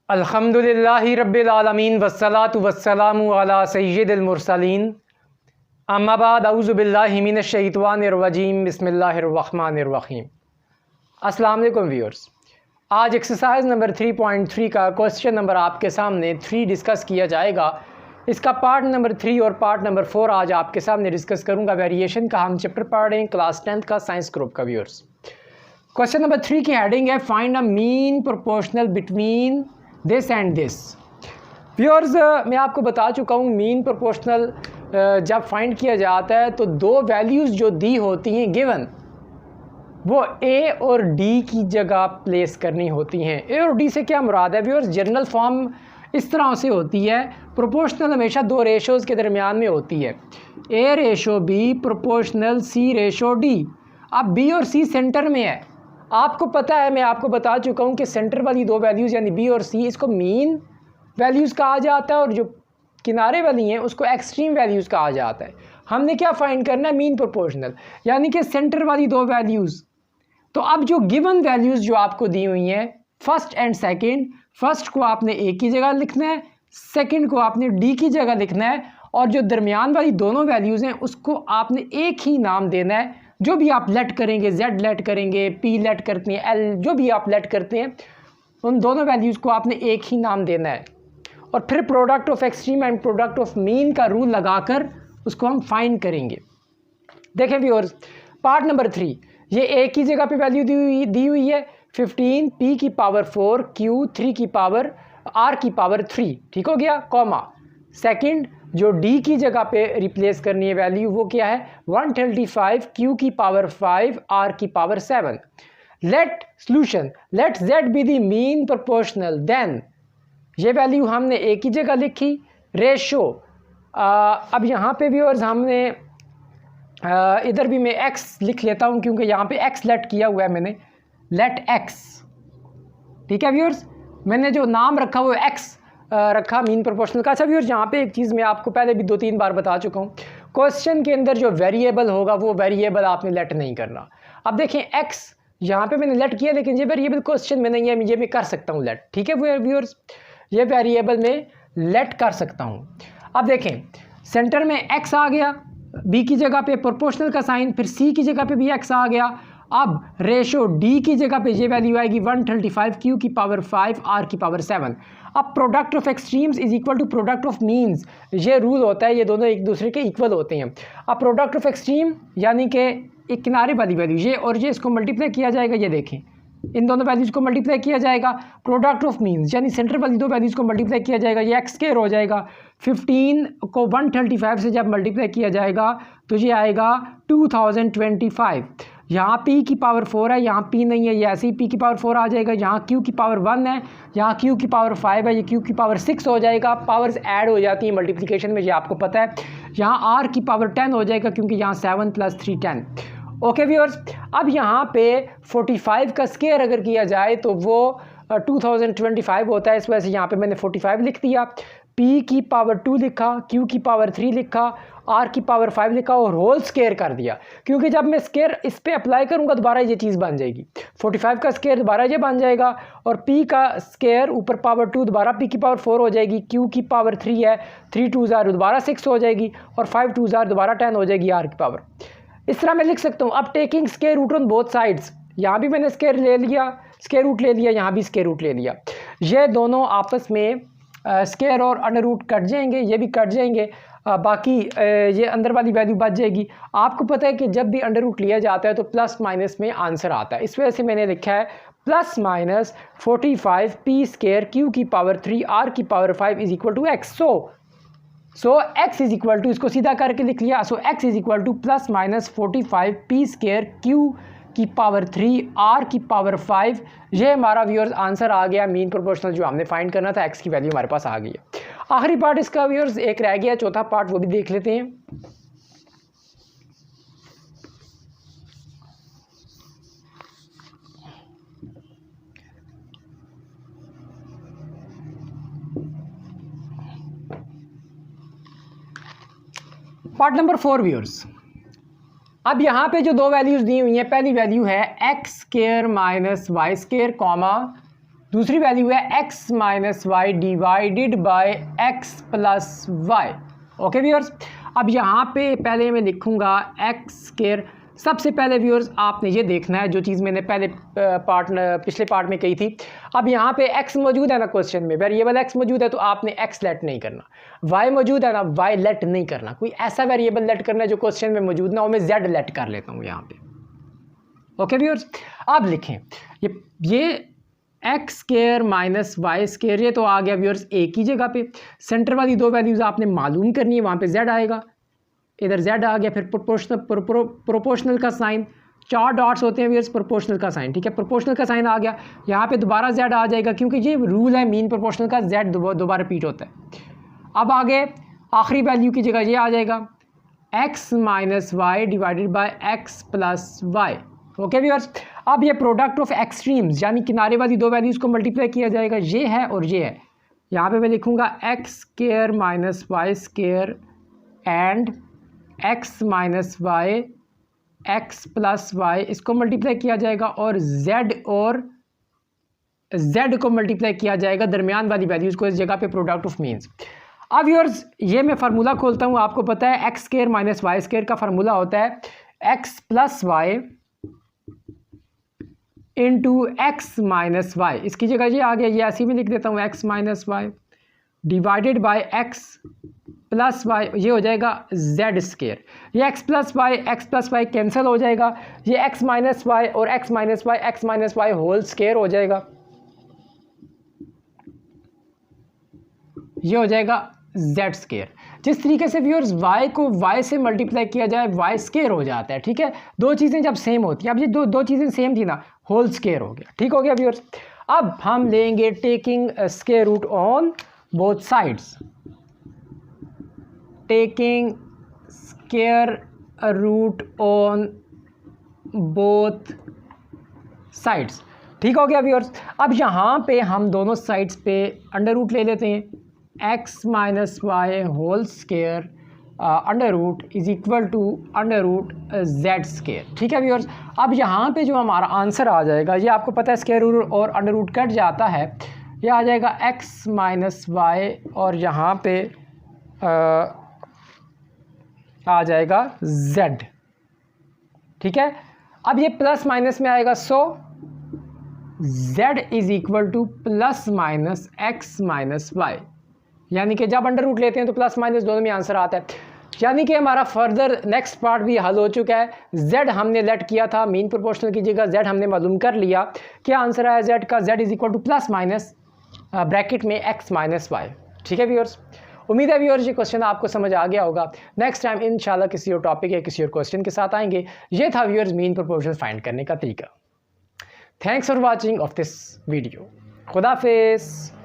अल्हम्दुलिल्लाहि रब्बिल आलमीन वस्सलातु वस्सलामु अला सय्यिदिल मुरसलीन अम्मा बाद औज़ु बिल्लाहि मिनश शैतानिर रजीम बिस्मिल्लाहिर रहमानिर रहीम। अस्सलाम वालेकुम व्यूअर्स, आज एक्सरसाइज नंबर 3.3 का क्वेश्चन नंबर आपके सामने 3 डिस्कस किया जाएगा। इसका पार्ट नंबर 3 और पार्ट नंबर 4 आज आपके सामने डिस्कस करूंगा। वेरिएशन का हम चैप्टर पढ़ रहे हैं क्लास 10th का साइंस ग्रुप का व्यूअर्स। क्वेश्चन नंबर 3 की हेडिंग है find a mean proportional between this and this. Viewers, मैं आपको बता चुका हूँ मीन प्रोपोर्शनल जब फाइंड किया जाता है तो दो वैल्यूज़ जो दी होती हैं गिवन, वो ए और डी की जगह प्लेस करनी होती हैं। ए और डी से क्या मुराद है व्यूअर्स? जनरल फॉर्म इस तरह से होती है, प्रोपोर्शनल हमेशा दो रेशोज़ के दरमियान में होती है, ए रेशो बी प्रोपोर्शनल सी रेशो डी। अब बी और सी सेंटर में है, आपको पता है, मैं आपको बता चुका हूँ कि सेंटर वाली दो वैल्यूज़ यानी बी और सी, इसको मीन वैल्यूज़ कहा जाता है और जो किनारे वाली हैं उसको एक्सट्रीम वैल्यूज़ कहा जाता है। हमने क्या फाइंड करना है? मीन प्रोपोर्शनल, यानी कि सेंटर वाली दो वैल्यूज़। तो अब जो गिवन वैल्यूज़ जो आपको दी हुई हैं फर्स्ट एंड सेकंड, फर्स्ट को आपने ए की जगह लिखना है, सेकंड को आपने डी की जगह लिखना है, और जो दरमियान वाली दोनों वैल्यूज़ हैं उसको आपने एक ही नाम देना है। जो भी आप लेट करेंगे, जेड लेट करेंगे, पी लेट करते हैं, एल, जो भी आप लेट करते हैं, उन दोनों वैल्यूज़ को आपने एक ही नाम देना है। और फिर product of extreme and product of mean का रूल लगाकर उसको हम फाइंड करेंगे। देखें व्यूअर्स, पार्ट नंबर 3, ये ए की जगह पे वैल्यू दी हुई है 15, पी की पावर 4, क्यू 3 की पावर, आर की पावर 3, ठीक हो गया, कॉमा। सेकंड जो डी की जगह पे रिप्लेस करनी है वैल्यू, वो क्या है? 135, क्यू की पावर 5, आर की power 7। Let solution, let Z be the mean proportional, then ये वैल्यू हमने ए की जगह लिखी, रेशो। अब यहाँ पे व्यूअर्स हमने इधर भी मैं एक्स लिख लेता हूँ क्योंकि यहाँ पे एक्स लेट किया हुआ है मैंने, लेट एक्स, ठीक है व्यूअर्स, मैंने जो नाम रखा वो एक्स रखा मीन प्रोपोर्शनल का। अच्छा व्यूअर्स, यहाँ पे एक चीज़ मैं आपको पहले भी 2-3 बार बता चुका हूँ, क्वेश्चन के अंदर जो वेरिएबल होगा वो वेरिएबल आपने लेट नहीं करना। अब देखें एक्स यहाँ पे मैंने लेट किया, लेकिन ये वेरिएबल क्वेश्चन में नहीं है, ये मैं कर सकता हूँ लेट, ठीक है व्यूअर्स, ये वेरिएबल में लेट कर सकता हूँ। अब देखें सेंटर में एक्स आ गया, बी की जगह पे प्रोपोर्शनल का साइन, फिर सी की जगह पे भी एक्स आ गया। अब रेशो डी की जगह पे ये वैल्यू आएगी 135, क्यू की पावर 5, आर की पावर 7। अब product of extremes is equal to product of means, ये रूल होता है, ये दोनों एक दूसरे के इक्वल होते हैं। अब प्रोडक्ट ऑफ एक्सट्रीम यानी कि एक किनारे वाली वैल्यू ये और ये, इसको मल्टीप्लाई किया जाएगा, ये देखें इन दोनों वैल्यूज़ को मल्टीप्लाई किया जाएगा। प्रोडक्ट ऑफ मीन्स यानी सेंटर वाली दो वैल्यूज़ को मल्टीप्लाई किया जाएगा, ये एक्स स्क्वायर हो जाएगा। 15 को 135 से जब मल्टीप्लाई किया जाएगा तो ये आएगा 2025। यहाँ पी की पावर 4 है, यहाँ पी नहीं है, ये ऐसे ही पी की पावर 4 आ जाएगा। यहाँ क्यू की पावर 1 है, यहाँ क्यू की पावर 5 है, ये क्यू की पावर 6 हो जाएगा। पावर्स ऐड हो जाती है मल्टीप्लिकेशन में, ये आपको पता है। यहाँ आर की पावर 10 हो जाएगा क्योंकि यहाँ 7 + 3 10। ओके व्यूअर्स, अब यहाँ पे 45 का स्क्वायर अगर किया जाए तो वो 2025 होता है, इस वजह से यहाँ पे मैंने 45 लिख दिया। P की पावर 2 लिखा, Q की पावर 3 लिखा, R की पावर 5 लिखा और होल स्क्वायर कर दिया, क्योंकि जब मैं स्क्वायर इस पर अप्लाई करूँगा दोबारा ये चीज़ बन जाएगी। 45 का स्क्वायर दोबारा ये बन जाएगा और P का स्क्वायर ऊपर पावर 2 दोबारा P की पावर 4 हो जाएगी, Q की पावर 3 है, 3 2 ज़ार दोबारा 6 हो जाएगी और 5 2 ज़ार दोबारा 10 हो जाएगी R की पावर। इस तरह मैं लिख सकता हूँ। अब taking square root on both sides, यहाँ भी मैंने स्क्वायर ले लिया, स्क्वायर रूट ले लिया, यहाँ भी स्क्वायर रूट ले लिया, ये दोनों आपस में स्क्वायर और अंडर रूट कट जाएंगे, ये भी कट जाएंगे, बाकी ये अंदर वाली वैल्यू बच जाएगी। आपको पता है कि जब भी अंडर रूट लिया जाता है तो प्लस माइनस में आंसर आता है, इस वजह से मैंने लिखा है ± 45 पी स्क्वायर क्यू की पावर 3 आर की power 5 is equal to X. So x is equal to, इसको सीधा करके लिख लिया, so x is equal to ± 45 P square Q की पावर 3 आर की पावर 5। ये हमारा व्यूअर्स आंसर आ गया मीन प्रोपोर्शनल जो हमने फाइंड करना था, x की वैल्यू हमारे पास आ गई है। आखिरी पार्ट इसका व्यूअर्स एक रह गया, चौथा पार्ट, वो भी देख लेते हैं। पार्ट नंबर 4 व्यूअर्स, अब यहाँ पे जो दो वैल्यूज़ दी हुई हैं, पहली वैल्यू है x² - y² कॉमा दूसरी वैल्यू है x minus Y divided by x plus Y. Okay viewers, अब यहाँ पे पहले मैं लिखूँगा एक्स स्क्वायर। सबसे पहले व्यूअर्स आपने ये देखना है जो चीज़ मैंने पहले पिछले पार्ट में कही थी। अब यहाँ पे x मौजूद है ना क्वेश्चन में, वेरिएबल x मौजूद है तो आपने x लेट नहीं करना, y मौजूद है ना y लेट नहीं करना, कोई ऐसा वेरिएबल लेट करना है जो क्वेश्चन में मौजूद ना हो। मैं z लेट कर लेता हूँ यहाँ पे। ओके व्यूअर्स, अब लिखें ये X square minus Y square, ये तो आ गया व्यूअर्स एक ही जगह पे। सेंटर वाली दो वैल्यूज़ आपने मालूम करनी है, वहाँ पे z आएगा, इधर z आ गया, फिर प्रोपोर्शनल का साइन, 4 डॉट्स होते हैं व्यूअर्स, प्रोपोर्शनल का साइन, ठीक है, प्रोपोर्शनल का साइन आ गया। यहाँ पे दोबारा z आ जाएगा क्योंकि ये रूल है मीन प्रोपोर्शनल का, z दोबारा रिपीट होता है। अब आगे आखिरी वैल्यू की जगह ये आ जाएगा x minus Y divided by X plus Y. Okay viewers, अब ये प्रोडक्ट ऑफ एक्सट्रीम्स यानी किनारे वाली दो वैल्यूज़ को मल्टीप्लाई किया जाएगा, ये है और ये है। यहाँ पे मैं लिखूँगा X square minus Y square and X minus Y X plus Y, इसको मल्टीप्लाई किया जाएगा और z को मल्टीप्लाई किया जाएगा दरमियान वाली वैल्यूज़ को, इस जगह पे प्रोडक्ट ऑफ मीन्स। अब व्यूअर्स ये मैं फार्मूला खोलता हूँ, आपको पता है X square minus Y square का फार्मूला होता है X plus Y into X minus Y. इसकी जगह ये आ गया, ये ऐसे ही लिख देता हूँ X minus Y divided by X plus Y, ये हो जाएगा जेड स्क्वायर। ये एक्स प्लस वाई कैंसिल हो जाएगा, ये एक्स माइनस वाई और X minus Y whole square हो जाएगा, ये हो जाएगा जेड स्क्वायर। जिस तरीके से व्यूअर्स y को y से मल्टीप्लाई किया जाए y स्क्वायर हो जाता है, ठीक है, दो चीज़ें जब सेम होती हैं, अब ये दो चीज़ें सेम थी ना, होल स्क्वायर हो गया, ठीक हो गया व्यूअर्स। अब हम लेंगे taking square root on both sides, taking square root on both sides, ठीक हो गया व्यूअर्स। अब यहाँ पे हम दोनों साइड्स पे अंडर रूट ले लेते हैं, X minus Y whole square under root is equal to under root Z square, ठीक है व्यूअर्स। अब यहाँ पे जो हमारा आंसर आ जाएगा, ये आपको पता है स्क्वायर रूट और अंडर रूट कट जाता है, ये आ जाएगा एक्स माइनस वाई और यहाँ पे आ जाएगा जेड, ठीक है। अब ये प्लस माइनस में आएगा, so z is equal to plus minus X minus Y, यानी कि जब अंडर रूट लेते हैं तो प्लस माइनस दोनों में आंसर आता है। यानी कि हमारा फर्दर नेक्स्ट पार्ट भी हल हो चुका है। z हमने लेट किया था मीन प्रोपोर्शनल की जगह, z हमने मालूम कर लिया, क्या आंसर आया z का, z is equal to plus minus bracket में x माइनस वाई, ठीक है व्यूअर्स। उम्मीद है व्यूअर्स ये क्वेश्चन आपको समझ आ गया होगा। नेक्स्ट टाइम इंशाल्लाह किसी और टॉपिक या किसी और क्वेश्चन के साथ आएंगे। ये था व्यूअर्स मीन प्रोपोर्शनल फाइंड करने का तरीका। Thanks for watching of this video. खुदा हाफिज़।